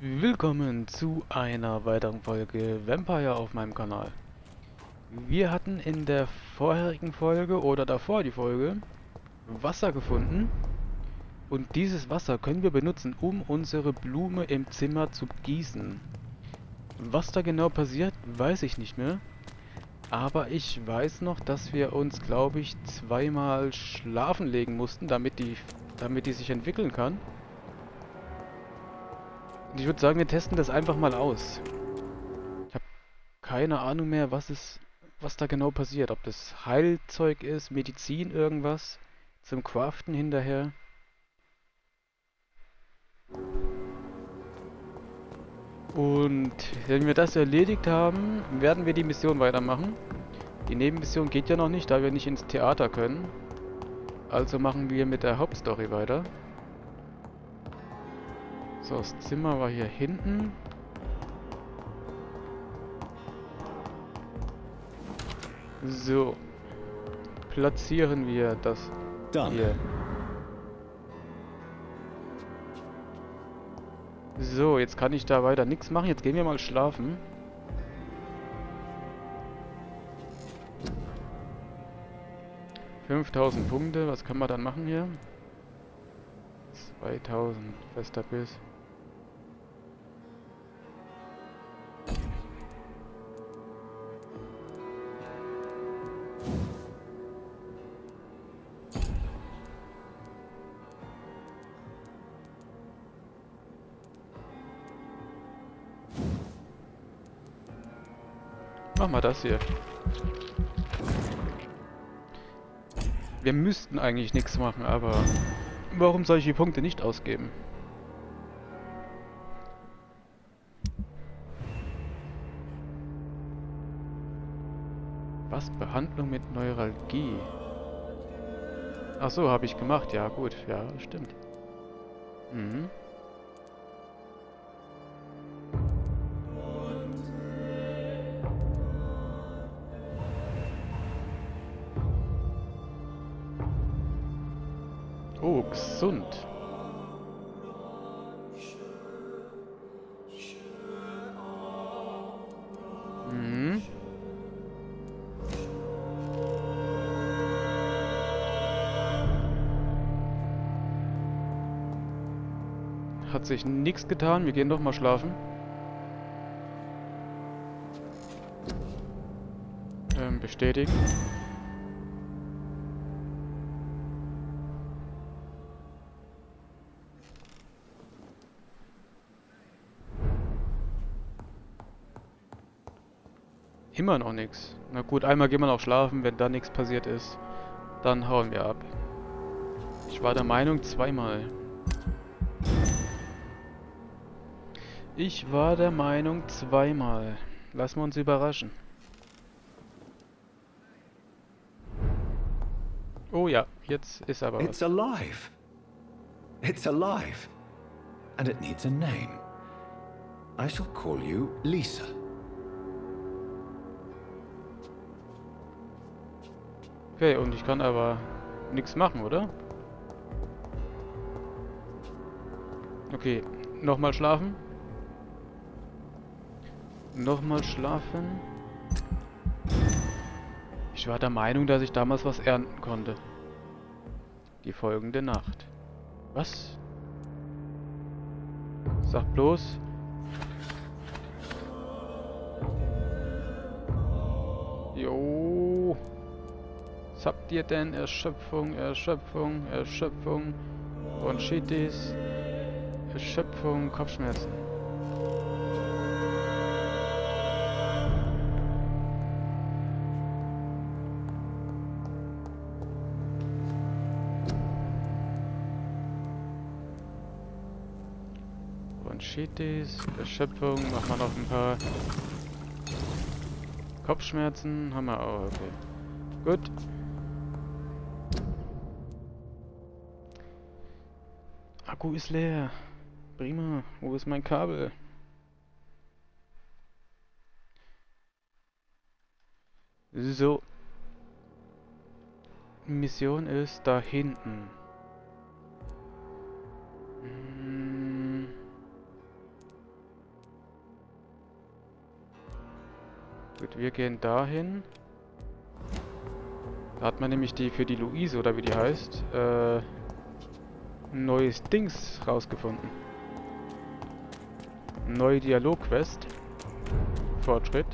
Willkommen zu einer weiteren Folge Vampyr auf meinem Kanal. Wir hatten in der vorherigen Folge oder davor die Folge Wasser gefunden und dieses Wasser können wir benutzen, um unsere Blume im Zimmer zu gießen. Was da genau passiert, weiß ich nicht mehr, aber ich weiß noch, dass wir uns, glaube ich, zweimal schlafen legen mussten, damit die sich entwickeln kann. Und ich würde sagen, wir testen das einfach mal aus. Ich habe keine Ahnung mehr, was da genau passiert. Ob das Heilzeug ist, Medizin, irgendwas zum Craften hinterher. Und wenn wir das erledigt haben, werden wir die Mission weitermachen. Die Nebenmission geht ja noch nicht, da wir nicht ins Theater können. Also machen wir mit der Hauptstory weiter. So, das Zimmer war hier hinten. So, platzieren wir das hier. So, jetzt kann ich da weiter nichts machen. Jetzt gehen wir mal schlafen. $5000 Punkte. Was können wir dann machen hier? 2000. Fester Biss. Mach mal das hier. Wir müssten eigentlich nichts machen, aber warum soll ich die Punkte nicht ausgeben? Was? Behandlung mit Neuralgie? Ach so, habe ich gemacht. Ja, gut. Ja, stimmt. Mhm. Oh, gesund. Mhm. Hat sich nichts getan. Wir gehen doch mal schlafen. Bestätigen. Immer noch nichts. Na gut, einmal gehen wir noch schlafen. Wenn da nichts passiert ist, dann hauen wir ab. Ich war der Meinung zweimal. Ich war der Meinung zweimal. Lassen wir uns überraschen. Oh ja, jetzt ist aber It's was. alive. It's alive. And it needs a name. I shall call you Lisa. Okay, und ich kann aber nichts machen, oder? Okay, nochmal schlafen. Nochmal schlafen. Ich war der Meinung, dass ich damals was ernten konnte. Die folgende Nacht. Was? Sag bloß. Jo. Was habt ihr denn? Erschöpfung, Erschöpfung, Erschöpfung. Bronchitis. Erschöpfung, Kopfschmerzen. Bronchitis, Erschöpfung, machen wir noch ein paar Kopfschmerzen, haben wir auch, okay. Gut. Akku ist leer. Prima. Wo ist mein Kabel? So. Mission ist da hinten. Gut, wir gehen dahin. Da hat man nämlich für die Luise, oder wie die heißt, ein neues Dings rausgefunden. Neue Dialogquest. Fortschritt.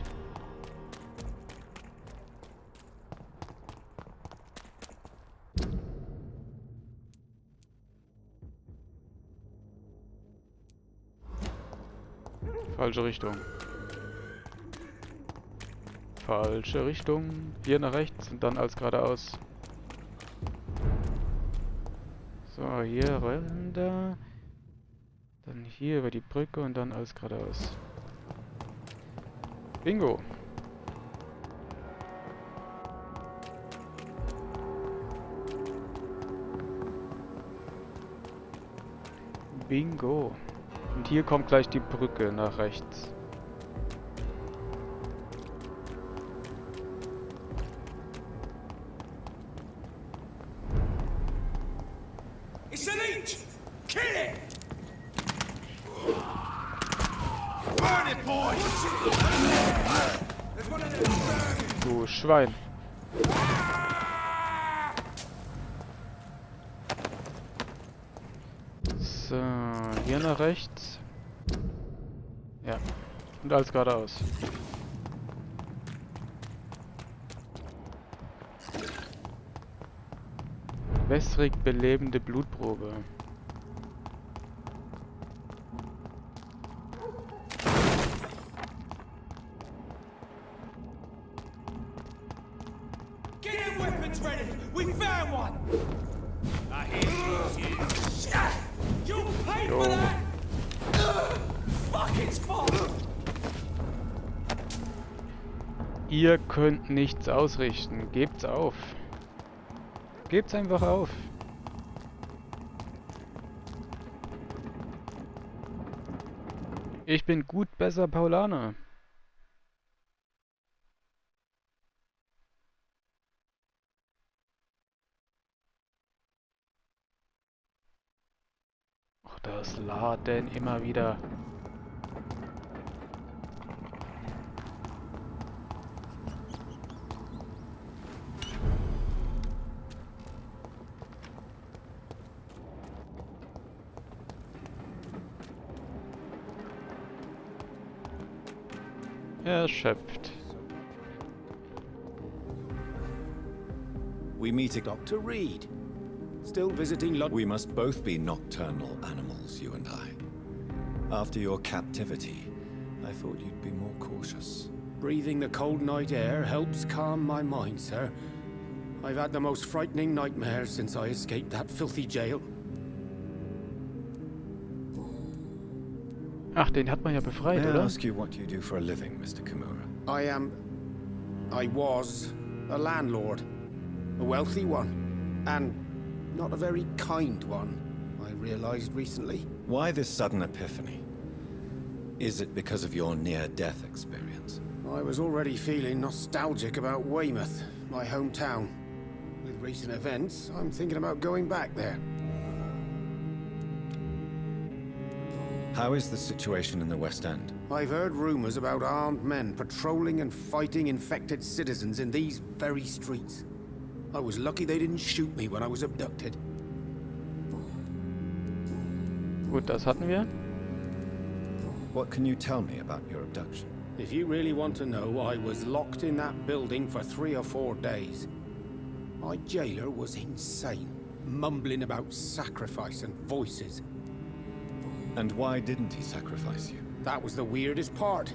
Falsche Richtung. Falsche Richtung. Hier nach rechts und dann als geradeaus. So, hier runter. Dann hier über die Brücke und dann als geradeaus. Bingo. Bingo. Und hier kommt gleich die Brücke nach rechts. It's an leech! Kill it! Burn it, boy! There's one of them burning! Du Schwein. So, hier nach rechts. Ja. Und alles geradeaus. Wässrig belebende Blutprobe. Get your weapons ready! We found one! I hear you. You'll pay for that! Fuck, it's fun! Ihr könnt nichts ausrichten. Gebt's auf. Gebt's einfach auf. Ich bin gut besser Paulaner. Ach, das Laden immer wieder. Erschöpft. We meet Dr. Reed. Still visiting We must both be nocturnal animals, you and I. After your captivity, I thought you'd be more cautious. Breathing the cold night air helps calm my mind, sir. I've had the most frightening nightmares since I escaped that filthy jail. Ach, den hat man ja befreit, May I oder? ask you what you do for a living, Mr. Kimura? I was a landlord. A wealthy one. And not a very kind one, I realized recently. Why this sudden epiphany? Is it because of your near-death experience? I was already feeling nostalgic about Weymouth, my hometown. With recent events, I'm thinking about going back there. How is the situation in the West End? I've heard rumors about armed men patrolling and fighting infected citizens in these very streets. I was lucky they didn't shoot me when I was abducted. Gut, das hatten wir. What can you tell me about your abduction? If you really want to know, I was locked in that building for 3 or 4 days. My jailer was insane, mumbling about sacrifice and voices. And why didn't he sacrifice you? That was the weirdest part.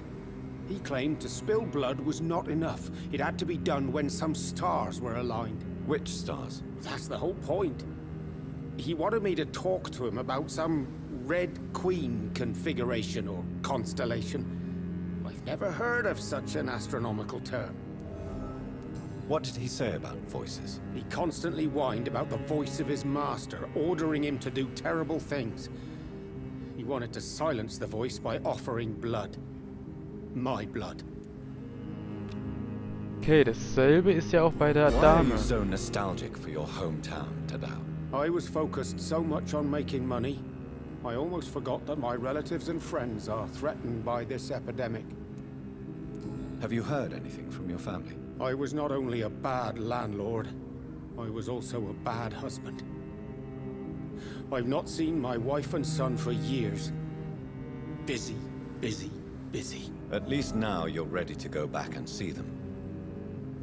He claimed to spill blood was not enough. It had to be done when some stars were aligned. Which stars? That's the whole point. He wanted me to talk to him about some Red Queen configuration or constellation. I've never heard of such an astronomical term. What did he say about voices? He constantly whined about the voice of his master, ordering him to do terrible things. He wanted to silence the voice by offering blood. My blood. Okay, dasselbe ist ja auch bei der Why are Dame. you so nostalgic for your hometown, Tadao? I was focused so much on making money, I almost forgot that my relatives and friends are threatened by this epidemic. Have you heard anything from your family? I was not only a bad landlord, I was also a bad husband. I've not seen my wife and son for years. Busy, busy, busy. At least now you're ready to go back and see them.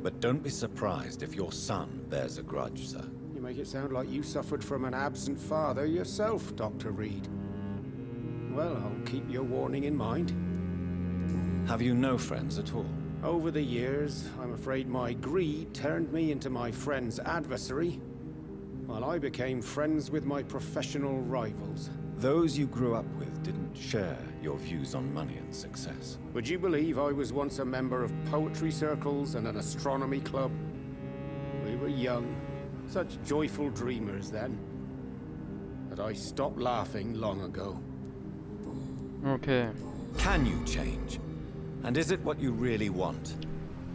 But don't be surprised if your son bears a grudge, sir. You make it sound like you suffered from an absent father yourself, Dr. Reed. Well, I'll keep your warning in mind. Have you no friends at all? Over the years, I'm afraid my greed turned me into my friend's adversary, while I became friends with my professional rivals. Those you grew up with didn't share your views on money and success. Would you believe I was once a member of poetry circles and an astronomy club? We were young, such joyful dreamers then. But I stopped laughing long ago. Okay. Can you change? And is it what you really want?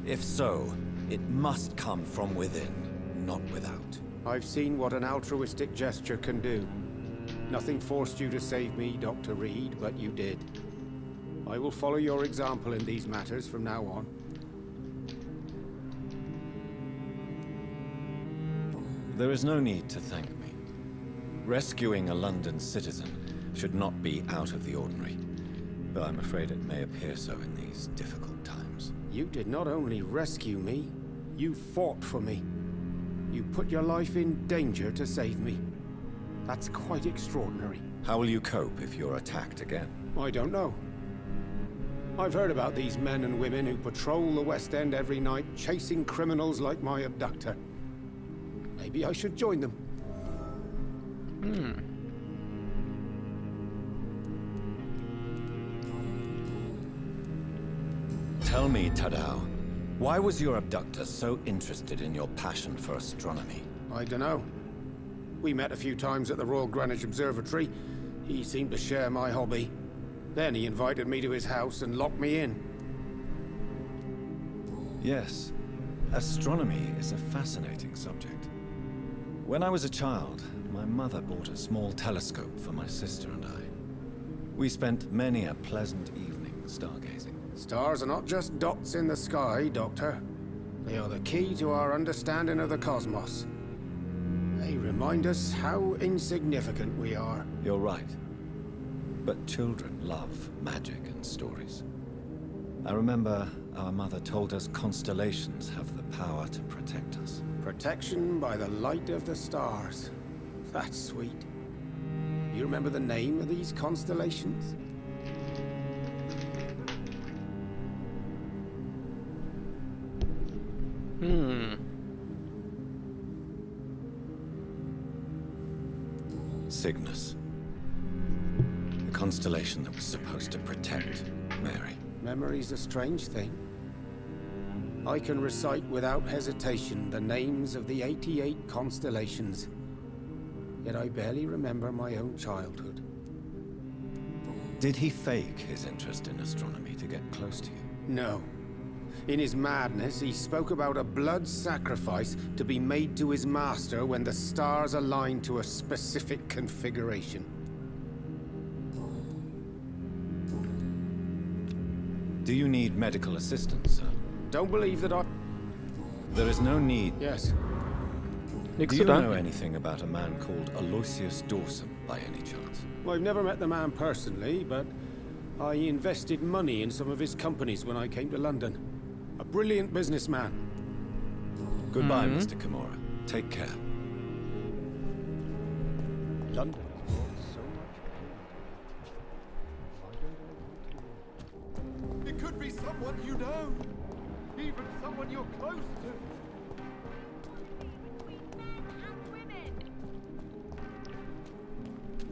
If so, it must come from within, not without. I've seen what an altruistic gesture can do. Nothing forced you to save me, Dr. Reed, but you did. I will follow your example in these matters from now on. There is no need to thank me. Rescuing a London citizen should not be out of the ordinary, though I'm afraid it may appear so in these difficult times. You did not only rescue me, you fought for me. You put your life in danger to save me. That's quite extraordinary. How will you cope if you're attacked again? I don't know. I've heard about these men and women who patrol the West End every night, chasing criminals like my abductor. Maybe I should join them. Tell me, Tadao, why was your abductor so interested in your passion for astronomy? I don't know. We met a few times at the Royal Greenwich Observatory. He seemed to share my hobby. Then he invited me to his house and locked me in. Yes, astronomy is a fascinating subject. When I was a child, my mother bought a small telescope for my sister and I. We spent many a pleasant evening stargazing. Stars are not just dots in the sky, Doctor. They are the key to our understanding of the cosmos. They remind us how insignificant we are. You're right. But children love magic and stories. I remember our mother told us constellations have the power to protect us. Protection by the light of the stars. That's sweet. You remember the name of these constellations? Cygnus. The constellation that was supposed to protect Mary. Memory's a strange thing. I can recite without hesitation the names of the 88 constellations. Yet I barely remember my own childhood. Did he fake his interest in astronomy to get close to you? No. In his madness, he spoke about a blood sacrifice to be made to his master when the stars aligned to a specific configuration. Do you need medical assistance, sir? Don't believe that I... There is no need. Yes. Do you know anything about a man called Aloysius Dawson, by any chance? Well, I've never met the man personally, but I invested money in some of his companies when I came to London. A brilliant businessman. Goodbye, Mr. Kimura. Take care. London. It could be someone you know. Even someone you're close to.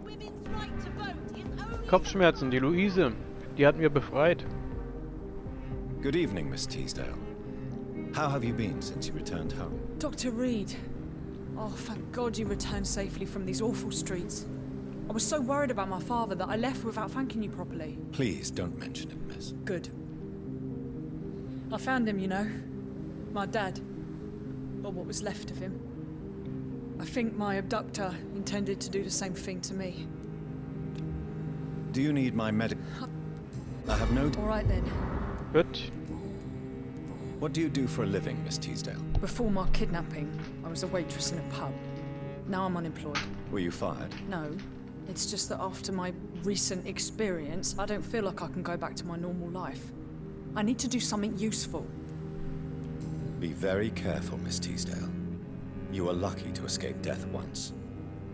Women's right to vote is only... Kopfschmerzen, die Luise. Die hat mir befreit. Good evening, Miss Teasdale. How have you been since you returned home? Dr. Reed. Oh, thank God you returned safely from these awful streets. I was so worried about my father that I left without thanking you properly. Please don't mention it, miss. Good. I found him, you know. My dad. Or what was left of him. I think my abductor intended to do the same thing to me. Do you need my medic... I have no... All right then. Gut. What do you do for a living, Miss Teasdale? Before my kidnapping, I was a waitress in a pub. Now I'm unemployed. Were you fired? No, it's just that after my recent experience, I don't feel like I can go back to my normal life. I need to do something useful. Be very careful, Miss Teasdale. You were lucky to escape death once,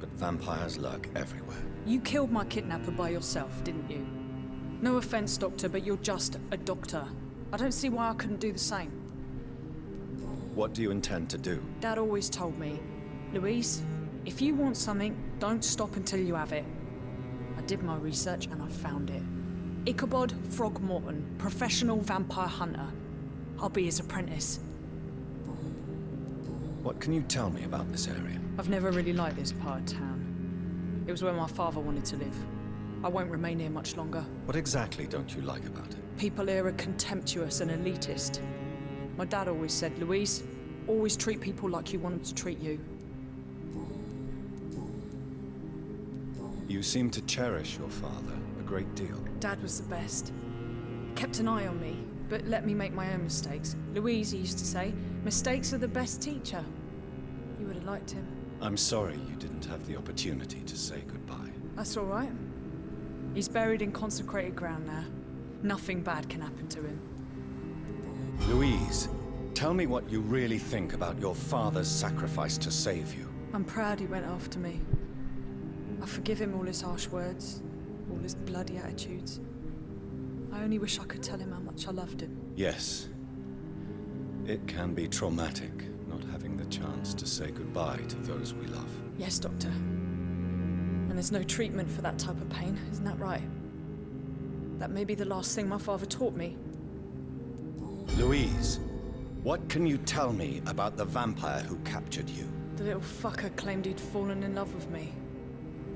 but vampires lurk everywhere. You killed my kidnapper by yourself, didn't you? No offense, Doctor, but you're just a doctor. I don't see why I couldn't do the same. What do you intend to do? Dad always told me, Louise, if you want something, don't stop until you have it. I did my research and I found it. Ichabod Throgmorton, professional vampire hunter. I'll be his apprentice. What can you tell me about this area? I've never really liked this part of town. It was where my father wanted to live. I won't remain here much longer. What exactly don't you like about it? People here are contemptuous and elitist. My dad always said, Louise, always treat people like you want them to treat you. You seem to cherish your father a great deal. Dad was the best. Kept an eye on me, but let me make my own mistakes. Louise, he used to say, mistakes are the best teacher. You would have liked him. I'm sorry you didn't have the opportunity to say goodbye. That's all right. He's buried in consecrated ground now. Nothing bad can happen to him. Louise, tell me what you really think about your father's sacrifice to save you. I'm proud he went after me. I forgive him all his harsh words, all his bloody attitudes. I only wish I could tell him how much I loved him. Yes. It can be traumatic not having the chance to say goodbye to those we love. Yes, Doctor. And there's no treatment for that type of pain, isn't that right? That may be the last thing my father taught me. Louise, what can you tell me about the vampire who captured you? The little fucker claimed he'd fallen in love with me.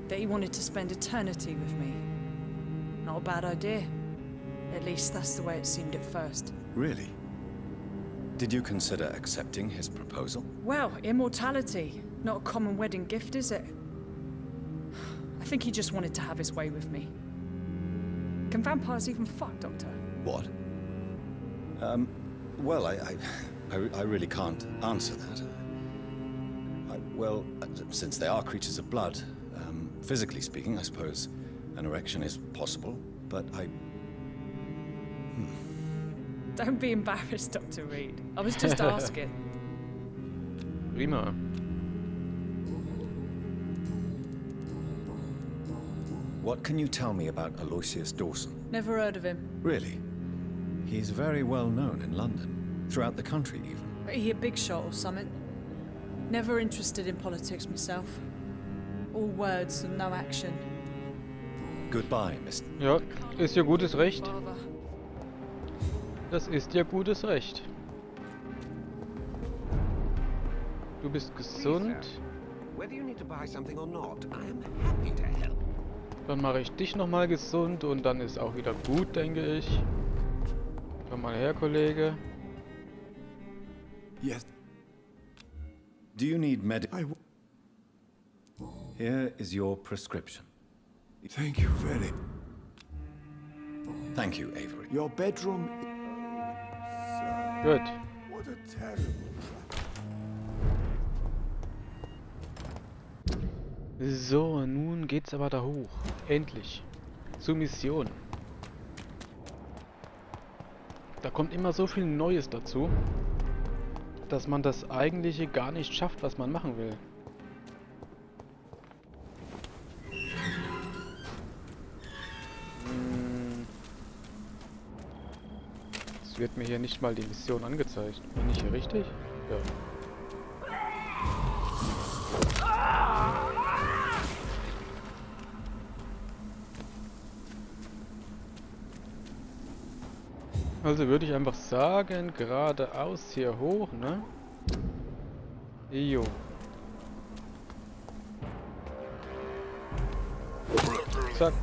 That he wanted to spend eternity with me. Not a bad idea. At least that's the way it seemed at first. Really? Did you consider accepting his proposal? Well, immortality. Not a common wedding gift, is it? I think he just wanted to have his way with me. Can vampires even fuck, Doctor? What? Well, I really can't answer that. Well, since they are creatures of blood, physically speaking, I suppose an erection is possible, but Don't be embarrassed, Dr. Reed. I was just asking. Prima. What can you tell me about Aloysius Dawson? Never heard of him. Really? He's very well known in London, throughout the country even. He a big shot or something? Never interested in politics myself. All words and no action. Goodbye, Miss. Ja, ist ja gutes Recht. Father. Das ist ja gutes Recht. Du bist gesund. Whether you need to buy something or not, I am happy to help. Dann mache ich dich nochmal gesund und dann ist auch wieder gut, denke ich. Komm mal her, Kollege. Yes. Do you need Here is your prescription. Thank you very. Thank you, Avery. Your bedroom. Sir, Gut. what a terrible trap. So, nun geht's aber da hoch. Endlich. Zur Mission. Da kommt immer so viel Neues dazu, dass man das Eigentliche gar nicht schafft, was man machen will. Es wird mir hier nicht mal die Mission angezeigt. Bin ich hier richtig? Ja. Also würde ich einfach sagen, geradeaus hier hoch, ne? Jo. Zack.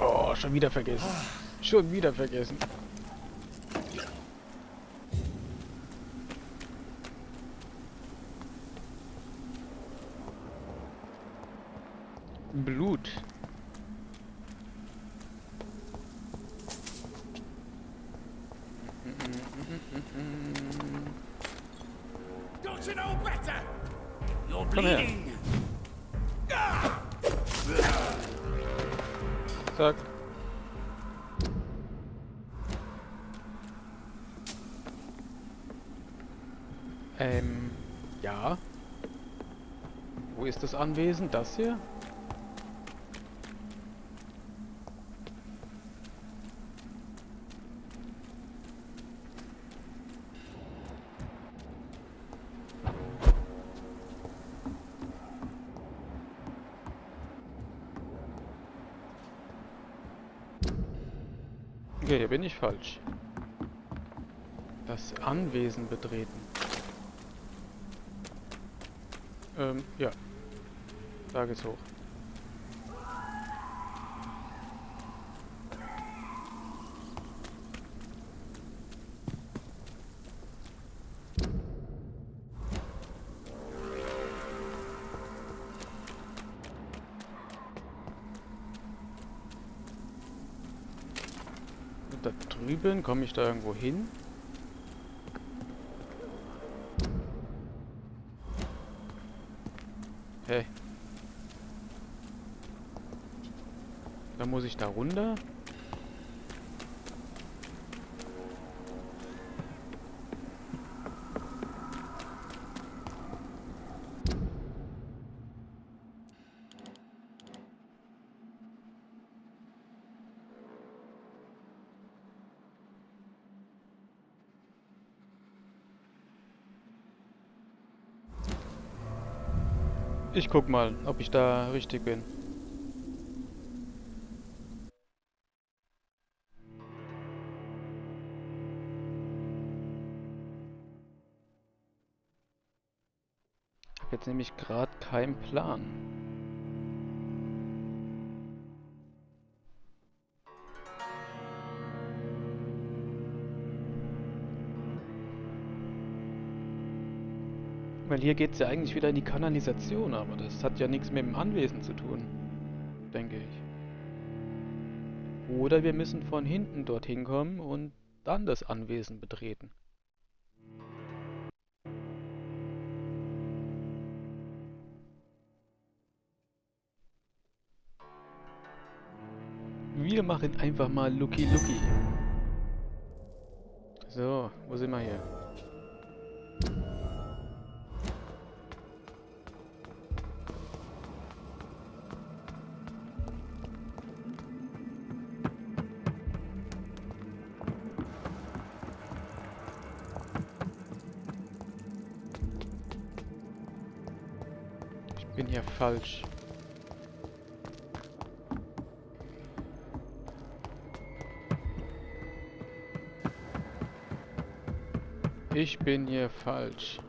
Oh, schon wieder vergessen. Schon wieder vergessen. Blut. Don't you know better? You're Komm her. bleeding. Zack. Ja. Wo ist das Anwesen? Das hier? Okay, hier bin ich falsch. Das Anwesen betreten. Ja. Da geht's hoch. Und da drüben komme ich da irgendwo hin? Hey. Da muss ich da runter? Ich guck mal, ob ich da richtig bin. Ich habe jetzt nämlich gerade keinen Plan. Weil hier geht es ja eigentlich wieder in die Kanalisation, aber das hat ja nichts mit dem Anwesen zu tun, denke ich. Oder wir müssen von hinten dorthin kommen und dann das Anwesen betreten. Wir machen einfach mal Lucky Lucky. So, wo sind wir hier? Ich bin hier falsch. Ich bin hier falsch.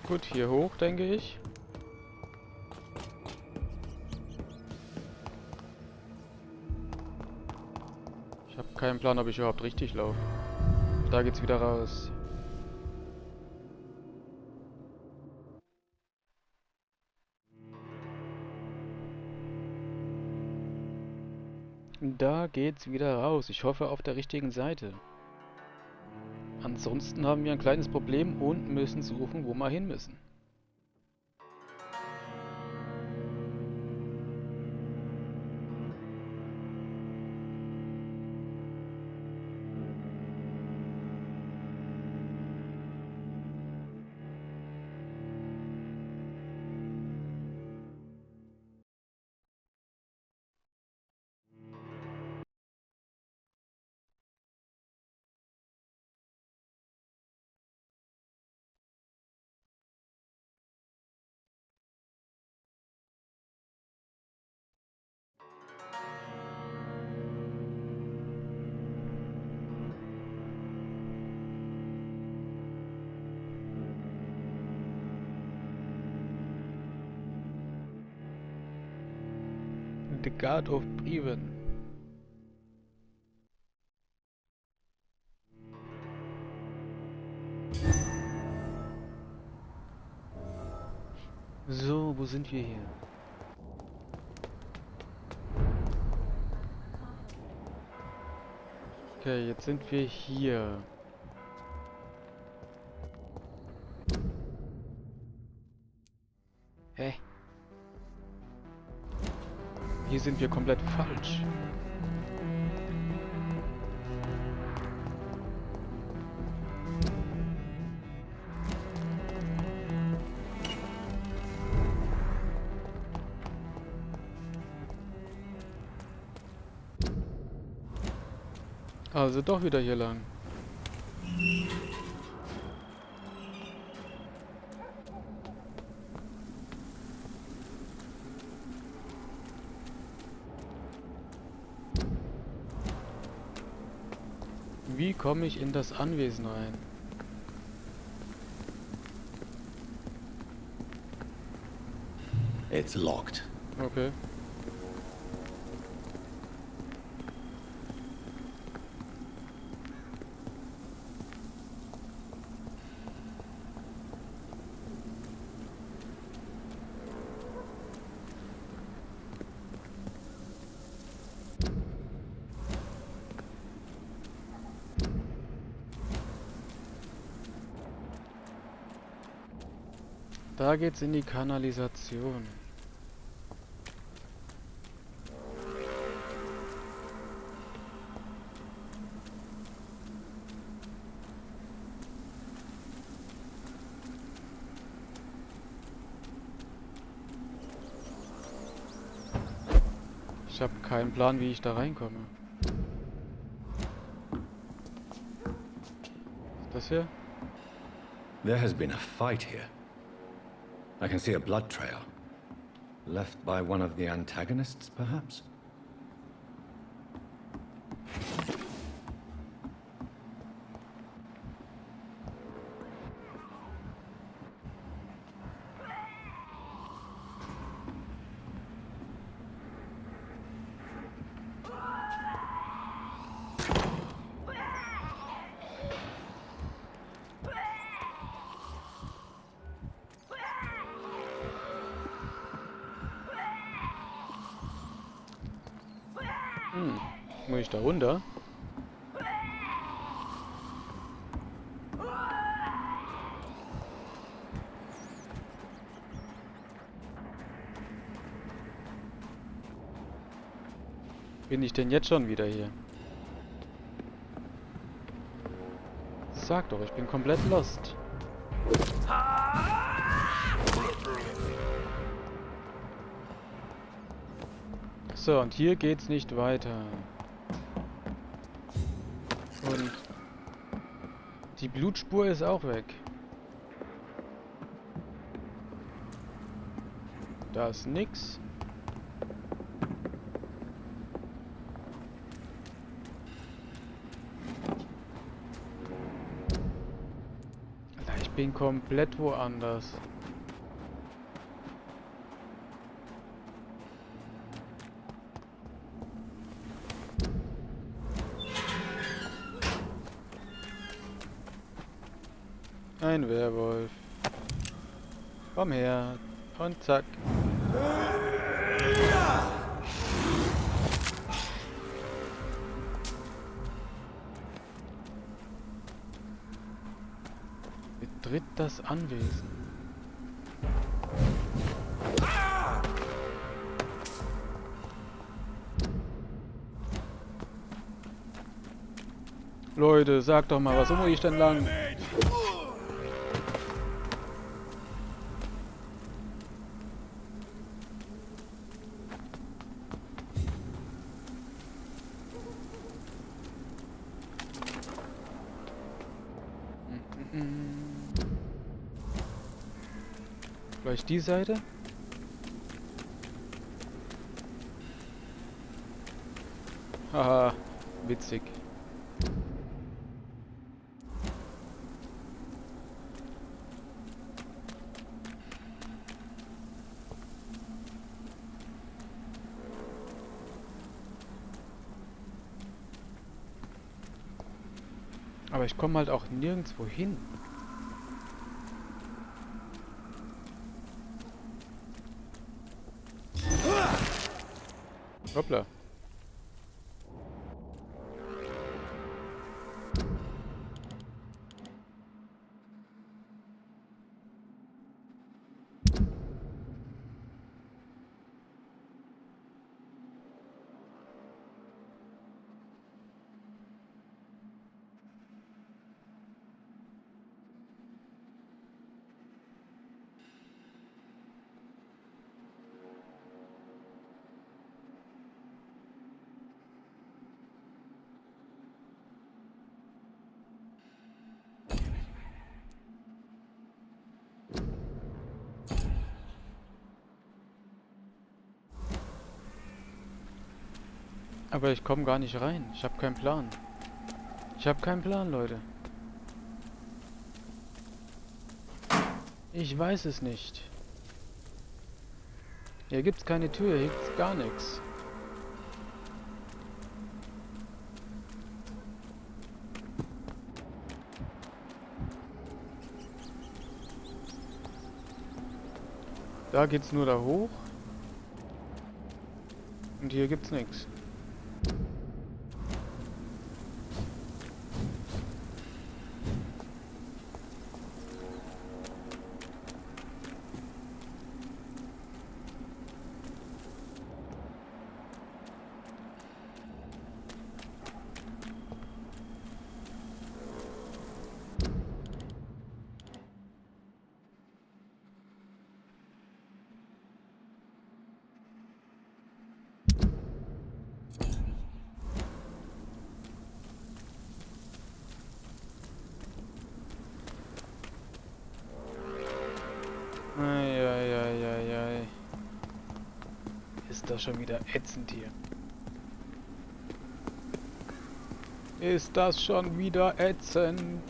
Gut, hier hoch, denke ich. Ich habe keinen Plan, ob ich überhaupt richtig laufe. Da geht's wieder raus. Da geht's wieder raus. Ich hoffe auf der richtigen Seite. Ansonsten haben wir ein kleines Problem und müssen suchen, wo wir hin müssen. The God of Breven. So, wo sind wir hier? Okay, jetzt sind wir hier. Hä? Hier sind wir komplett falsch. Also doch wieder hier lang. Wie komme ich in das Anwesen rein? It's locked. Okay. Da geht's in die Kanalisation. Ich habe keinen Plan, wie ich da reinkomme. Ist das hier? There has been a fight here. I can see a blood trail. Left by one of the antagonists, perhaps? Muss ich da runter? Bin ich denn jetzt schon wieder hier? Sag doch, ich bin komplett lost. So, und hier geht's nicht weiter. Und die Blutspur ist auch weg. Da ist nix. Alter, ich bin komplett woanders. Ein Werwolf. Komm her. Und zack. Betritt das Anwesen. Leute, sagt doch mal, was muss ich denn lang? Vielleicht die Seite? Haha, witzig. Aber ich komme halt auch nirgendwo hin. Hoppla. Aber ich komme gar nicht rein. Ich habe keinen Plan. Ich habe keinen Plan, Leute. Ich weiß es nicht. Hier gibt's keine Tür, hier gibt's gar nichts. Da geht's nur da hoch. Und hier gibt's nichts. Eieieiei. Ist das schon wieder ätzend hier. Ist das schon wieder ätzend?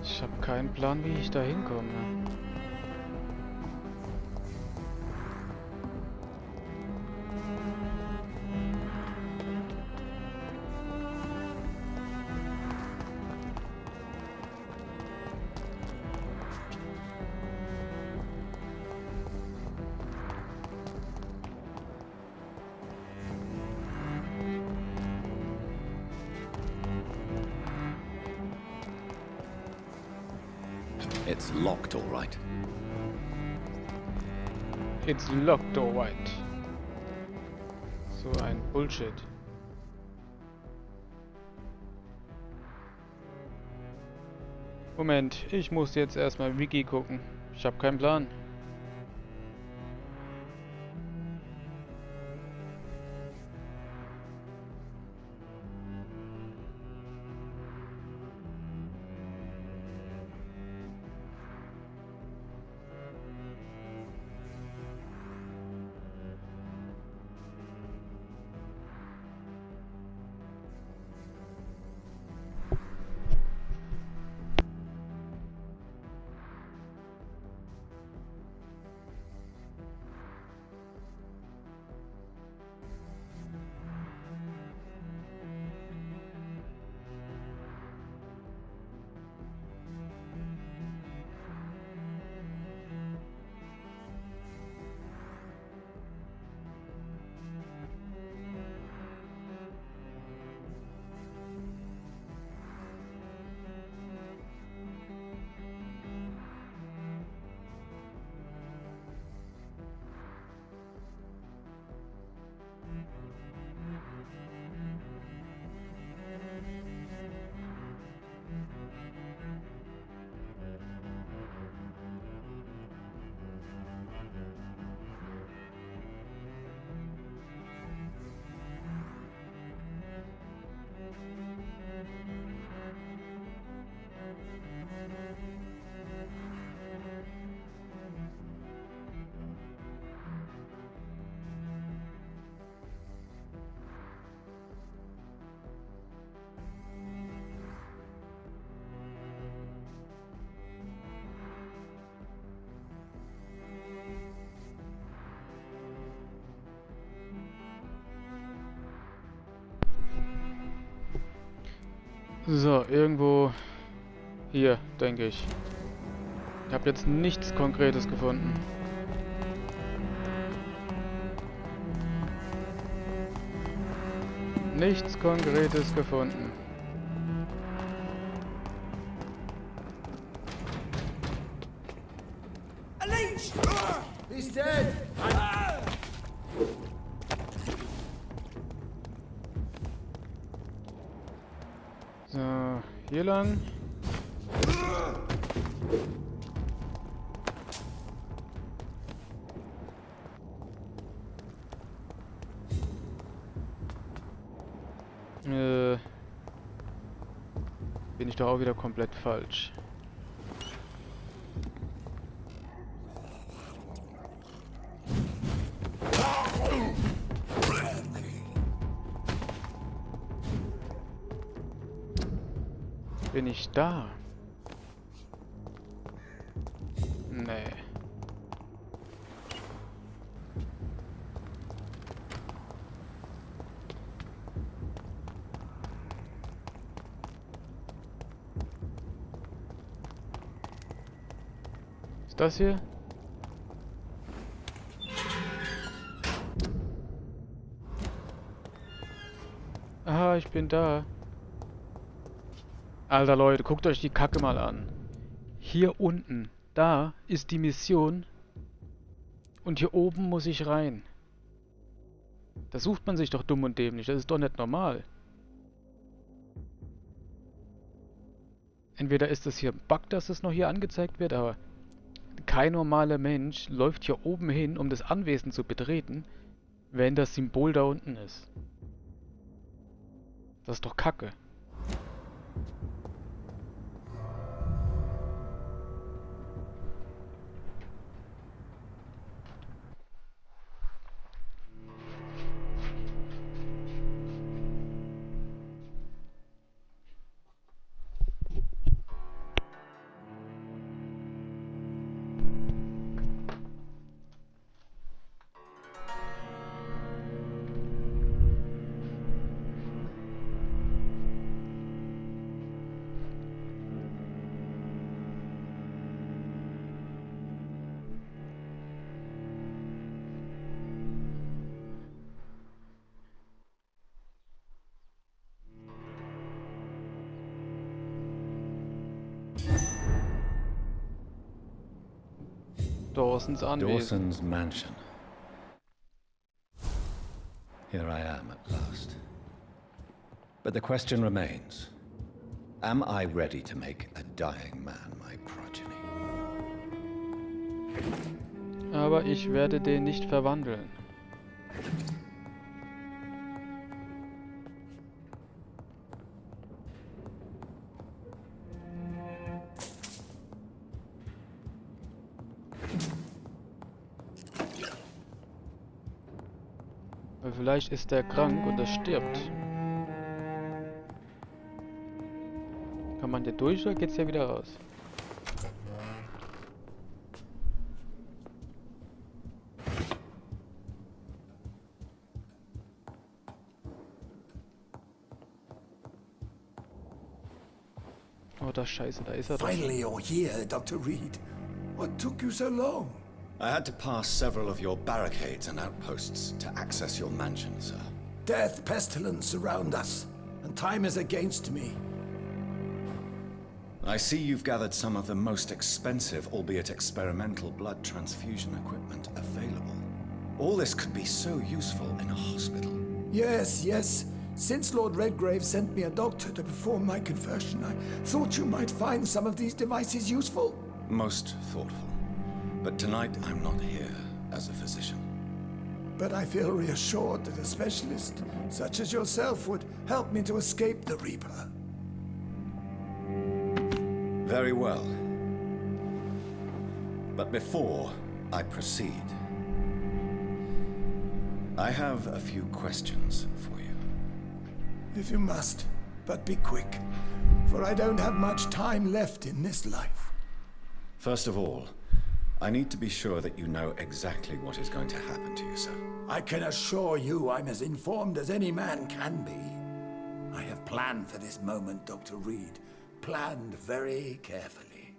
Ich habe keinen Plan, wie ich da hinkomme. It's locked, all right. It's locked, alright. So ein Bullshit. Moment, ich muss jetzt erstmal Wiki gucken. Ich habe keinen Plan. So, irgendwo hier, denke ich. Ich habe jetzt nichts Konkretes gefunden. Nichts Konkretes gefunden. He's dead! So, hier lang. Bin ich doch auch wieder komplett falsch. Bin ich da? Nee. Ist das hier? Aha, ich bin da. Alter Leute, guckt euch die Kacke mal an. Hier unten, da ist die Mission. Und hier oben muss ich rein. Da sucht man sich doch dumm und dämlich. Das ist doch nicht normal. Entweder ist es hier ein Bug, dass es noch hier angezeigt wird, aber kein normaler Mensch läuft hier oben hin, um das Anwesen zu betreten, wenn das Symbol da unten ist. Das ist doch Kacke. Dawson's Anwesen. Dawson's mansion. Here I am at last. But the question remains. Am I ready to make a dying man my progeny? Aber ich werde den nicht verwandeln. Weil vielleicht ist der krank und er stirbt. Kann man hier durch oder geht's ja wieder raus? Oh, das Scheiße, da ist er doch. Finally you're here, Dr. Reed. What took you so long? I had to pass several of your barricades and outposts to access your mansion, sir. Death, pestilence surround us, and time is against me. I see you've gathered some of the most expensive, albeit experimental, blood transfusion equipment available. All this could be so useful in a hospital. Yes. Since Lord Redgrave sent me a doctor to perform my conversion, I thought you might find some of these devices useful. Most thoughtful. But tonight I'm not here as a physician. But I feel reassured that a specialist such as yourself would help me to escape the Reaper. Very well. But before I proceed, I have a few questions for you. If you must, but be quick, for I don't have much time left in this life. First of all, I need to be sure that you know exactly what is going to happen to you, sir. I can assure you I'm as informed as any man can be. I have planned for this moment, Dr. Reed. Planned very carefully.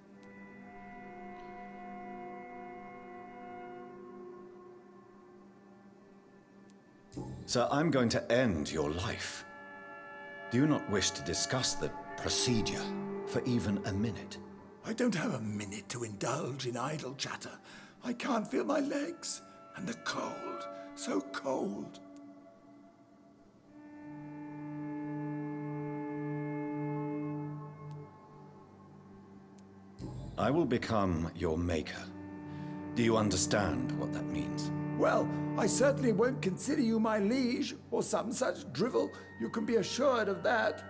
Sir, I'm going to end your life. Do you not wish to discuss the procedure for even a minute? I don't have a minute to indulge in idle chatter. I can't feel my legs. And the cold, so cold. I will become your maker. Do you understand what that means? Well, I certainly won't consider you my liege, or some such drivel. You can be assured of that.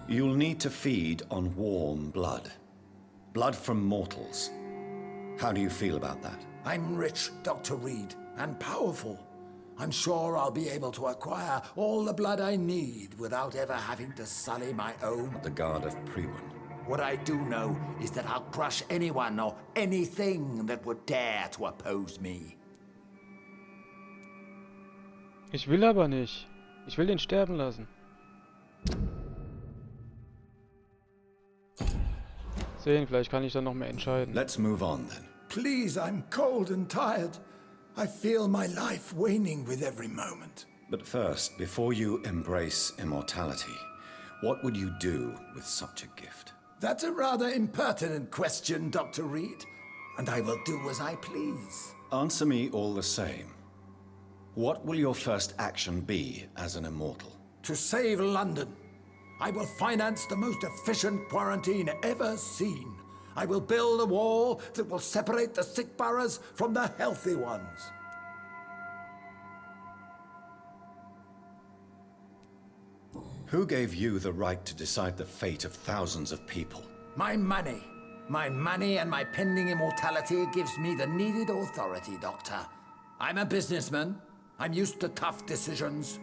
You'll need to feed on warm blood. Blood from mortals. How do you feel about that? I'm rich, Dr. Reed, and powerful. I'm sure I'll be able to acquire all the blood I need without ever having to sully my own. The Guard of Priwen. What I do know is that I'll crush anyone or anything that would dare to oppose me. Ich will aber nicht. Ich will den sterben lassen. Sehen, vielleicht kann ich dann noch mehr entscheiden. Let's move on then. Please, I'm cold and tired. I feel my life waning with every moment. But first, before you embrace immortality, what would you do with such a gift? That's a rather impertinent question, Dr. Reed. And I will do as I please. Answer me all the same. What will your first action be as an immortal? To save London. I will finance the most efficient quarantine ever seen. I will build a wall that will separate the sick boroughs from the healthy ones. Who gave you the right to decide the fate of thousands of people? My money. My money and my pending immortality gives me the needed authority, Doctor. I'm a businessman. I'm used to tough decisions.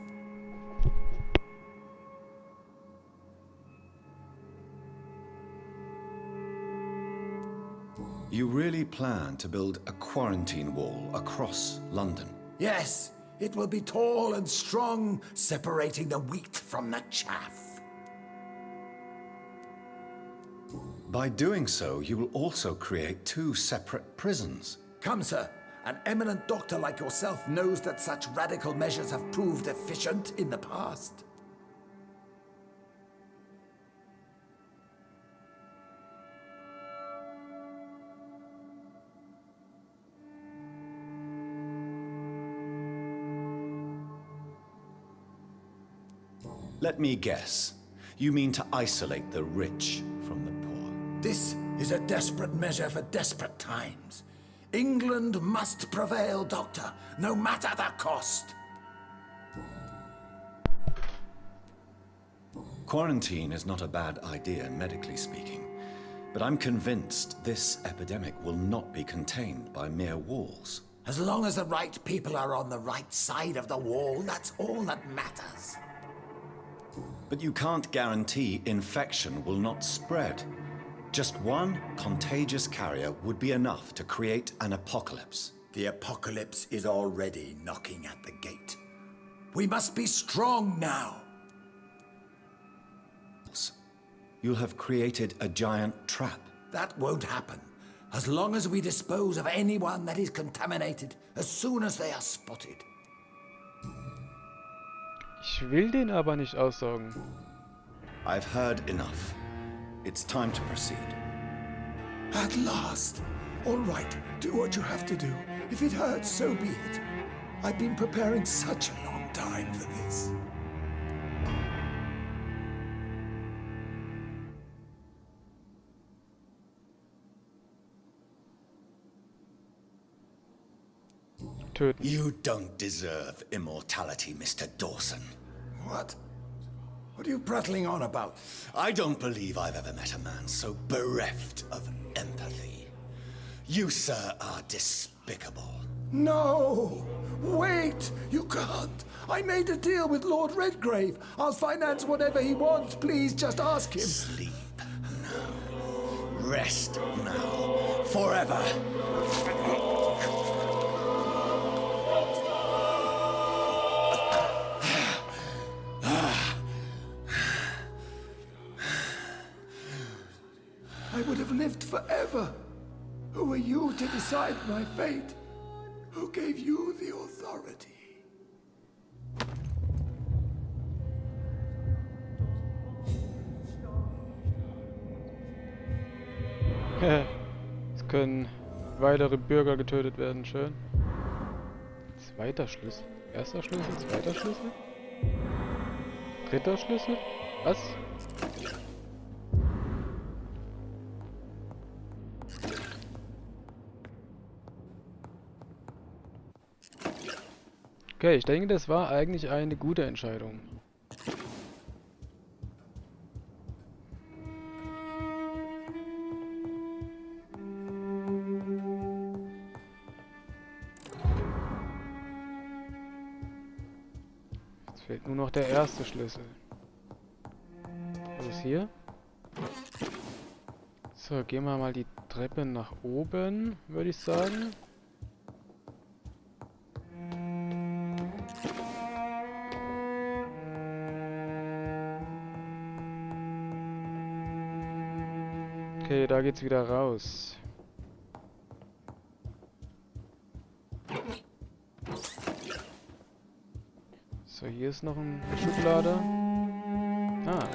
You really plan to build a quarantine wall across London? Yes, it will be tall and strong, separating the wheat from the chaff. By doing so, you will also create two separate prisons. Come, sir. An eminent doctor like yourself knows that such radical measures have proved efficient in the past. Let me guess. You mean to isolate the rich from the poor? This is a desperate measure for desperate times. England must prevail, Doctor, no matter the cost. Quarantine is not a bad idea, medically speaking. But I'm convinced this epidemic will not be contained by mere walls. As long as the right people are on the right side of the wall, that's all that matters. But you can't guarantee infection will not spread. Just one contagious carrier would be enough to create an apocalypse. The apocalypse is already knocking at the gate. We must be strong now. You'll have created a giant trap. That won't happen. As long as we dispose of anyone that is contaminated, as soon as they are spotted. Ich will den aber nicht aussaugen. I've heard enough. It's time to proceed. At last. All right, do what you have to do. If it hurts, so be it. I've been preparing such a long time for this. Töten. You don't deserve immortality, Mr. Dawson. What? What are you prattling on about? I don't believe I've ever met a man so bereft of empathy. You, sir, are despicable. No! Wait! You can't! I made a deal with Lord Redgrave. I'll finance whatever he wants. Please, just ask him. Sleep now. Rest now. Forever. forever. Who are you to decide my fate? Who gave you the authority? Es können weitere Bürger getötet werden, schön. Zweiter Schlüssel. Erster Schlüssel, zweiter Schlüssel? Dritter Schlüssel? Was? Okay, ich denke, das war eigentlich eine gute Entscheidung. Jetzt fehlt nur noch der erste Schlüssel. Was ist hier? So, gehen wir mal die Treppe nach oben, würde ich sagen. Okay, da geht's wieder raus. So, hier ist noch eine Schublade. Ah.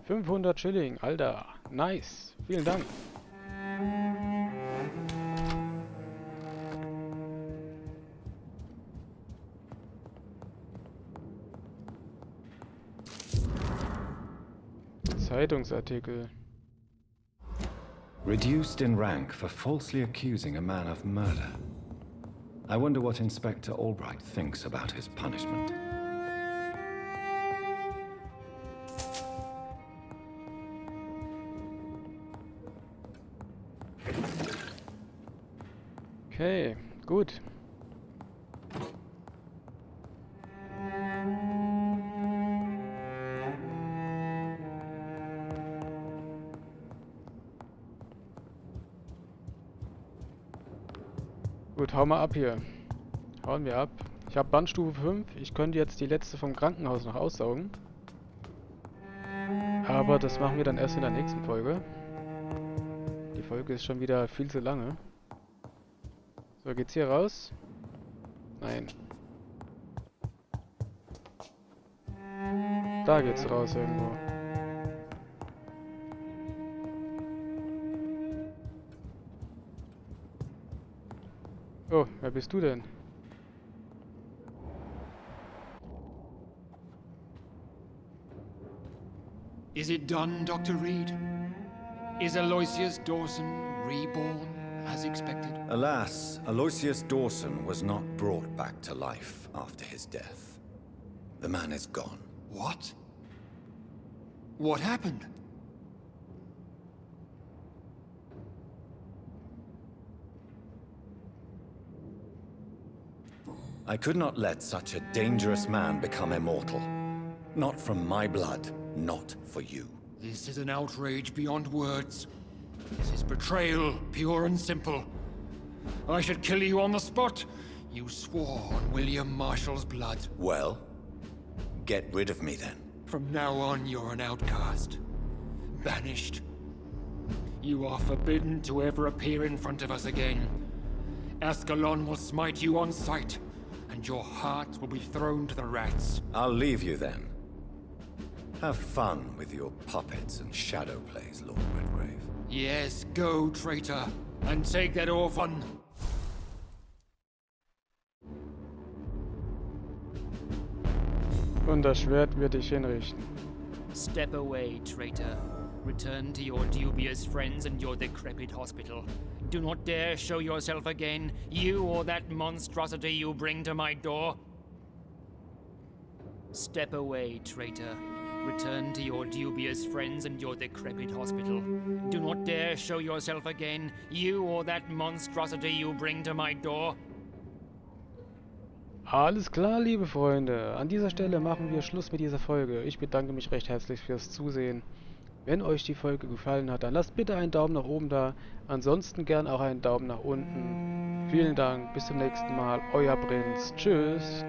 $500 Schilling, Alter. Nice. Vielen Dank. Zeitungsartikel. Reduced in rank for falsely accusing a man of murder. I wonder what Inspector Albright thinks about his punishment. Okay, gut. Gut, hau mal ab hier. Hauen wir ab. Ich habe Bandstufe 5. Ich könnte jetzt die letzte vom Krankenhaus noch aussaugen. Aber das machen wir dann erst in der nächsten Folge. Die Folge ist schon wieder viel zu lange. So, geht's hier raus? Nein. Da geht's raus irgendwo. Oh, wer bist du denn? Is it done, Dr. Reed? Is Aloysius Dawson reborn as expected? Alas, Aloysius Dawson was not brought back to life after his death. The man is gone. What? What happened? I could not let such a dangerous man become immortal. Not from my blood, not for you. This is an outrage beyond words. This is betrayal, pure and simple. I should kill you on the spot. You swore on William Marshall's blood. Well, get rid of me then. From now on, you're an outcast. Banished. You are forbidden to ever appear in front of us again. Ascalon will smite you on sight, and your heart will be thrown to the rats. I'll leave you then. Have fun with your puppets and shadow plays, Lord Redgrave. Yes, go, traitor, and take that orphan. Und das Schwert wird dich hinrichten. Step away, traitor. Return to your dubious friends and your decrepit hospital. Do not dare show yourself again, you or that monstrosity you bring to my door. Step away, traitor. Return to your dubious friends and your decrepit hospital. Do not dare show yourself again, you or that monstrosity you bring to my door. Alles klar, liebe Freunde. An dieser Stelle machen wir Schluss mit dieser Folge. Ich bedanke mich recht herzlich fürs Zusehen. Wenn euch die Folge gefallen hat, dann lasst bitte einen Daumen nach oben da. Ansonsten gern auch einen Daumen nach unten. Vielen Dank, bis zum nächsten Mal. Euer Prinz. Tschüss.